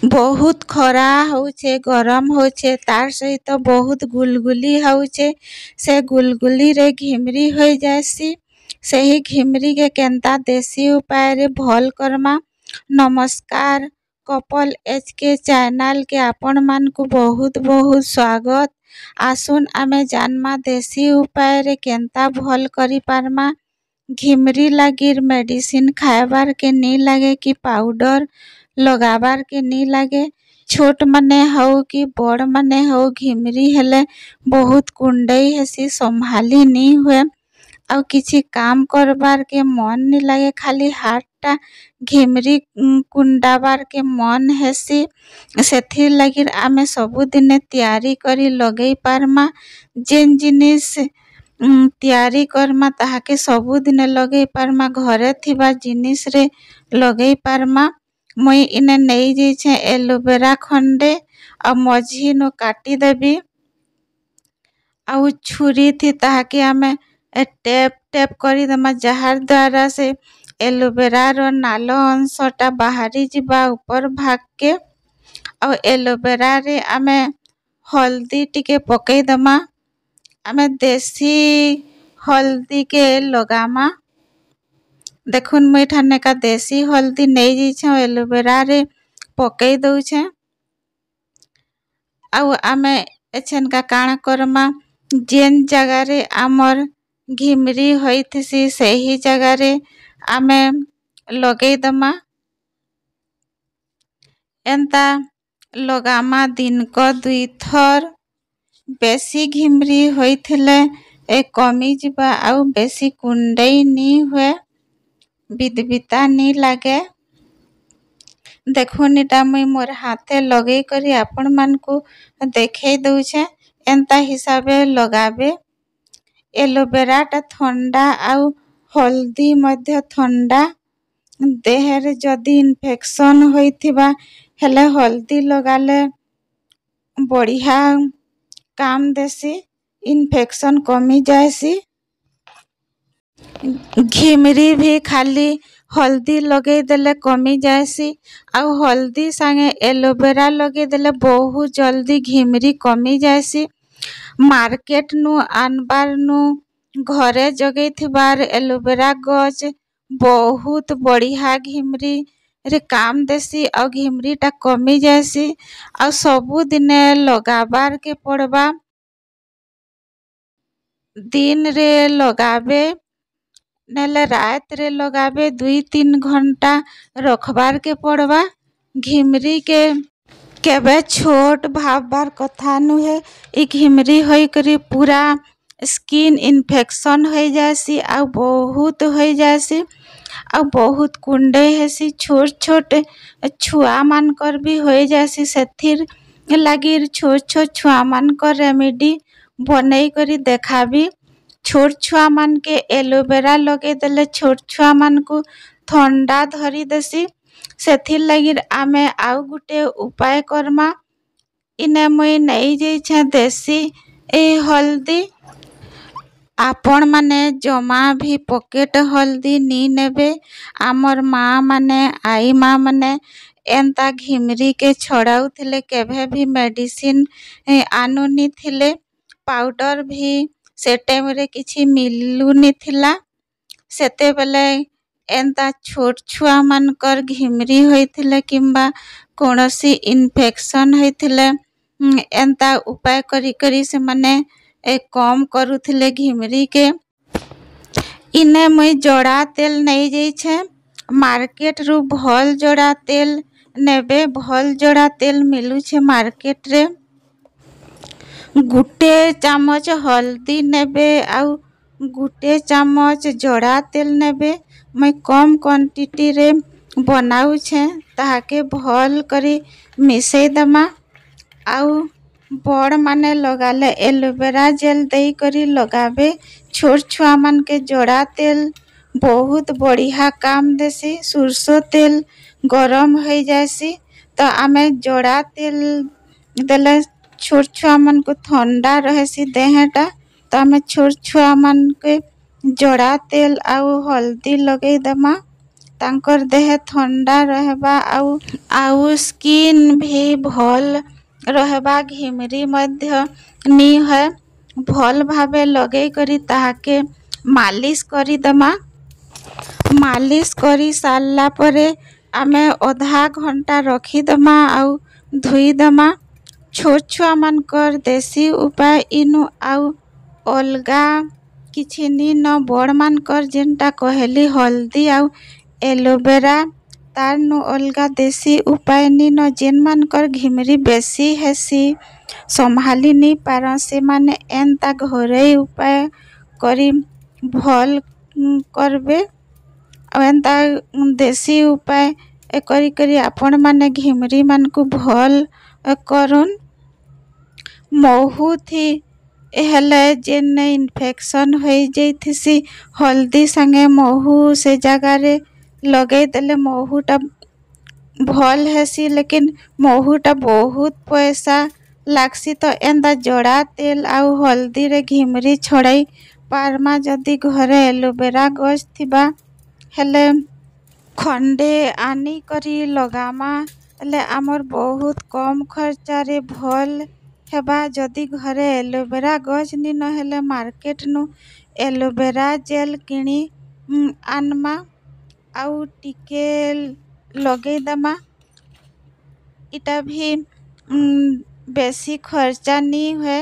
बहुत खरा होचे गरम होचे तार सहित बहुत गुलगुली होचे से गुलगुली रे घिमरी हो जासी सही घिमरी के केंता देसी उपाय रे भल करमा। नमस्कार कपल एच के चैनल के आपण मान को बहुत बहुत स्वागत। आसुन आमे जानमा देसी उपाय रे केंता भल करी पारमा। घिमरी लागिर मेडिसिन खाएबार के नी लगे कि पाउडर लगाबार के नी लगे। छोट मने हो कि बड़ मने हो घिमरी हेले बहुत कुंडई हेसी संभाली नी हुए आउ किछि काम करबार के मन नी लगे खाली हाथटा घिमरी कुंडाबार के मन हेसी। सेथिर लगी आमे सबु दिने तैयारी करी लगई पारमा। जेन जिनिस तैयारी करमा ताहाके सबु दिने लगई पारमा। घरे थिबा जिनिस रे लगई पारमा। मुई इने नहीं जाइछे एलोवेरा खंडे आ मझी नो काटी देबी आउ छुरी थी ताहाके आमे टेप टेप करी दमा जहार द्वारा से एलोवेरा रो नालो अंशटा बाहरी जिबा ऊपर भाग के। आउ एलोवेरा रे आमे हल्दी टिके पकई दमा। आमे देसी हल्दी के लगामा। देखुन मुई ठाने का देसी हल्दी नहीं जाइछे एलोवेरा रे पकई दउछे। आउ आमे एछन का काना करमा जेन जगह रे आमर घिमरी होइथिसी सही जगह रे आमे लगई दमा। एंता लगामा दिन को 2 थर। बेसी घिमरी होइथिले कमी जिबा आउ बेसी कुंडई नी हुए बिदबिता नी लागे। देखुन इटा मुई मोर हाथे लगई करी आपण मान को देखई दउछे एंता हिसाबे लगाबे। एलोवेरा टा ठंडा आउ हल्दी मध्य ठंडा। देहरे जदि इन्फेक्शन होइथिबा हेले हल्दी लगाले बढ़िया काम देसी इन्फेक्शन कमी जायसी। घिमरी भी खाली हल्दी लगे देले कमी जायसी आउ हल्दी संगे एलोवेरा लगे देले बहुत जल्दी घिमरी कमी जायसी। मार्केट नु आनबार नु घरे जगई थिबार एलोवेरा गज बहुत बढ़िया घिमरी रे काम देसी आउ घिमरी टा कमी जायसी आउ सबु दिने लगाबार के पड़बा। दिन रे लगाबे नेले रात रे लगाबे 2-3 घंटा रखबार के पड़बा। घिमरी के केबे छोट भाबबार कथा नुहे। ई घिमरी होई करी पूरा स्किन इन्फेक्शन हो जासी आउ बहुत हो जासी आउ बहुत कुंडे हेसी। छोट छोट छुआ मान कर भी हो जासी। सेथिर लागिर छोट छोट छुआ मान कर रेमेडी बनई करी देखाबी। छोट छुआ मान के एलोवेरा लगे देले छोट छुआ मान को ठंडा धरी देसी। सेथिर लागिर आमे आउ गुटे उपाय करमा। इने मुई नहीं जाइछे देसी हल्दी। आपण माने जमा भी पॉकेट हल्दी नी नेबे। आमर माँ माने आई माँ माने एंता घिमरी के छड़ाऊ थिले केभे भी मेडिसिन आनुनी थिले। पाउडर भी से टाइम रे किछि मिलू नी थिला। सेते बेले एंता छोट छुआ मान कर घिमरी होइथिले किंबा कोनोसी इन्फेक्शन होइथिले एंता उपाय करी करी से माने कम करूथिले घिमरी के। इने मुई जोड़ा तेल नहीं जाइछे। मार्केट रु भल जोड़ा तेल नेबे। भल जोड़ा तेल मिलुछे मार्केट रे। गुटे चामच हल्दी नेबे आउ गुटे चामच जोड़ा तेल नेबे। मैं कम क्वांटिटी रे बनाउछे ताहाके भल करी मिसई दमा। आउ बड़ माने लगाले एलोवेरा जेल देई करी लगाबे। छोट छुआ मान के जोड़ा तेल बहुत बढ़िया काम देसी। सुरसो तेल गरम हो जायसी तो आमे जोड़ा तेल देले छोट छुआ मान को ठंडा रहेसी देहटा तो आमे छोट छुआ मान के जोड़ा तेल आउ हल्दी लगई दमा। ତାଙ୍କର ଦେହ ଥଣ୍ଡା ରହିବା ଆଉ ସ୍କିନ୍ ବି ଭଲ୍ ରହିବା ଘିମିରି ମଧ୍ୟ ନି ହୁଏ। ଭଲ୍ ଭାବେ ଲଗେଇ କରି ତାହାକେ ମାଲିସ୍ କରିଦେମା। ମାଲିସ୍ କରି ସାରିଲା ପରେ ଆମେ ଅଧା ଘଣ୍ଟା ରଖିଦେମା ଆଉ ଧୋଇଦେମା। ଛୋଟ ଛୁଆମାନଙ୍କର ଦେଶୀ ଉପାୟ ଇନୁ ଆଉ ଅଲଗା କିଛି ନି ନ ବଡ଼ମାନଙ୍କର ଯେନ୍ଟା କହିଲି ହଳଦୀ ଆଉ ଏଲୋଭେରା ତାରନୁ ଅଲଗା ଦେଶୀ ଉପାୟ ନି ନ ଯେନ୍ମାନଙ୍କର ଘିମିରି ବେଶୀ ହେସି ସମ୍ଭାଲି ନି ପାରନ୍ ସେମାନେ ଏନ୍ତା ଘରୋଇ ଉପାୟ କରି ଭଲ୍ କରବେ। ଆଉ ଏନ୍ତା ଦେଶୀ ଉପାୟ କରି କରି ଆପଣମାନେ ଘିମିରିମାନଙ୍କୁ ଭଲ୍ କରୁନ୍। ମହୁ ଥି ହେଲେ ଯେନେ ଇନଫେକ୍ସନ୍ ହୋଇଯାଇଥିସି ହଳଦୀ ସାଙ୍ଗେ ମହୁ ସେ ଜାଗାରେ ଲଗେଇଦେଲେ ମହୁଟା ଭଲ୍ ହେସି। ଲେକିନ୍ ମହୁଟା ବହୁତ ପଇସା ଲାଗ୍ସି ତ ଏନ୍ତା ଜଡ଼ା ତେଲ ଆଉ ହଳଦୀରେ ଘିମିରି ଛଡ଼ାଇ ପାର୍ମା। ଯଦି ଘରେ ଏଲୋଭେରା ଗଛ ଥିବା ହେଲେ ଖଣ୍ଡେ ଆନିକରି ଲଗାମା ହେଲେ ଆମର ବହୁତ କମ୍ ଖର୍ଚ୍ଚରେ ଭଲ୍ ହେବା। ଯଦି ଘରେ ଏଲୋଭେରା ଗଛ ନି ନ ହେଲେ ମାର୍କେଟନୁ ଏଲୋଭେରା ଜେଲ୍ କିଣି ଆନ୍ମା ଆଉ ଟିକେ ଲଗେଇଦେମା। ଇଟା ବି ବେଶୀ ଖର୍ଚ୍ଚା ନି ହୁଏ।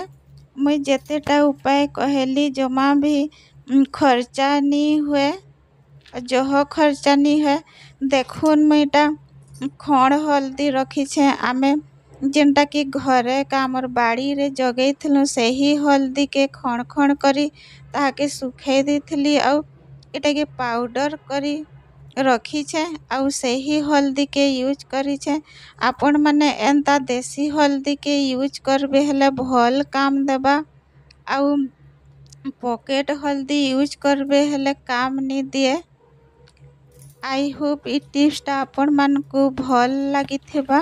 ମୁଇଁ ଯେତେଟା ଉପାୟ କହିଲି ଜମା ବି ଖର୍ଚ୍ଚା ନି ହୁଏ, ଜହ ଖର୍ଚ୍ଚା ନି ହୁଏ। ଦେଖୁନ୍ ମୁଇଁ ଇଟା ଖଣ୍ଡ ହଳଦୀ ରଖିଛେ ଆମେ ଯେନ୍ଟାକି ଘରେ ଆମର ବାଡ଼ିରେ ଜଗେଇଥିଲୁ ସେହି ହଳଦୀକେ ଖଣ୍ଡ ଖଣ୍ଡ କରି ତାହାକେ ଶୁଖେଇ ଦେଇଥିଲି ଆଉ ଏଟାକେ ପାଉଡ଼ର କରି ରଖିଛେ ଆଉ ସେହି ହଳଦୀକେ ୟୁଜ୍ କରିଛେ। ଆପଣମାନେ ଏନ୍ତା ଦେଶୀ ହଳଦୀକେ ୟୁଜ୍ କରବେ ହେଲେ ଭଲ୍ କାମ୍ ଦେବା। ଆଉ ପକେଟ୍ ହଳଦୀ ୟୁଜ୍ କରବେ ହେଲେ କାମ୍ ନି ଦିଏ। ଆଇ ହୋପ୍ ଇ ଟିପ୍ସଟା ଆପଣମାନଙ୍କୁ ଭଲ୍ ଲାଗିଥିବା।